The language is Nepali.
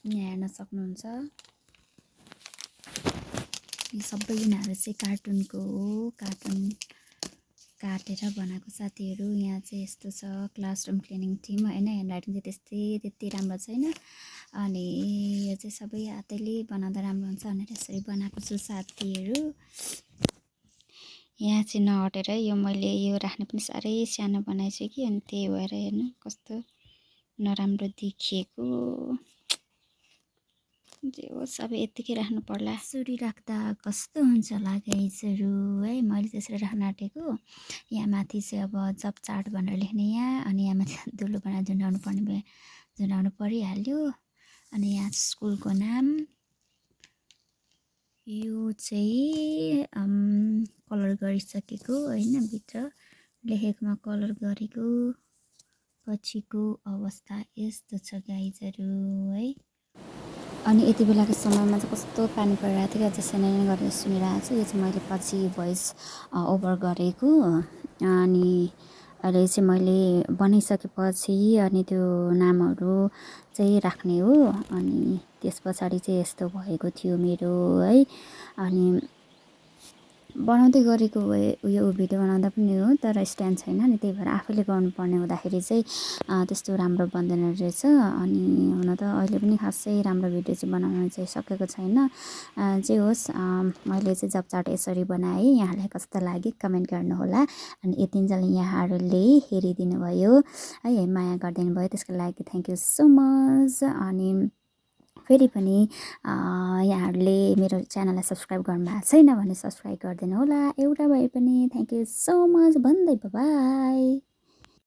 यहाँ हेर्न सक्नुहुन्छ यो सबै यिनीहरू चाहिँ कार्टुनको हो कार्टुन काटेर बनाएको साथीहरू यहाँ चाहिँ यस्तो छ क्लासरुम क्लिनिङ टिम हैन ह्यान्डराइटिङ चाहिँ त्यति राम्रो छैन अनि यो चाहिँ सबै हातैले बनाउँदा राम्रो हुन्छ भनेर यसरी बनाएको छु साथीहरू यहाँ चाहिँ नहटेर यो मैले यो राख्ने पनि साह्रै सानो बनाएछु कि अनि त्यही भएर हेर्नु कस्तो नराम्रो देखिएको जे होस् अब यतिकै राख्नु पर्ला सुरी राख्दा कस्तो हुन्छ होला गाइजहरू है मैले त्यसरी राख्न आँटेको यहाँ माथि चाहिँ अब जब चार्ट भनेर लेख्ने यहाँ अनि यहाँ माथि दुलो बनाएर झुन्डाउनु परिहाल्यो अनि यहाँ स्कुलको नाम यो चाहिँ कलर गरिसकेको हैन भित्र लेखेकोमा कलर गरेको पछिको अवस्था यस्तो छ गाइजहरू है अनि यति बेलाको समयमा चाहिँ कस्तो पानी परिरहेको थियो कि जसरी नै गरेर सुनिरहेको छु यो चाहिँ मैले पछि भोइस ओभर गरेको अनि अहिले चाहिँ मैले बनाइसकेपछि अनि त्यो नामहरू चाहिँ राख्ने हो अनि त्यस पछाडि चाहिँ यस्तो भएको थियो मेरो है अनि बनाउँदै गरेको उयो भिडियो बनाउँदा पनि हो तर स्ट्यान्ड छैन नि त्यही भएर आफैले गर्नुपर्ने हुँदाखेरि चाहिँ त्यस्तो राम्रो बन्दैन रहेछ अनि हुन त अहिले पनि खासै राम्रो भिडियो चाहिँ बनाउन चाहिँ सकेको छैन जे होस् मैले चाहिँ जब चार्ट यसरी बनाएँ यहाँलाई कस्तो लाग्यो कमेन्ट गर्नुहोला अनि यतिन्जेल यहाँहरूले हेरिदिनु भयो है माया गरिदिनु भयो त्यसको लागि थ्याङ्क यू सो मच अनि फेरि पनि यहाँहरूले मेरो च्यानललाई सब्स्क्राइब गर्नुभएको छैन भने सब्स्क्राइब गरिदिनु होला एउटा भए पनि थ्याङ्क यू सो मच भन्दै बाई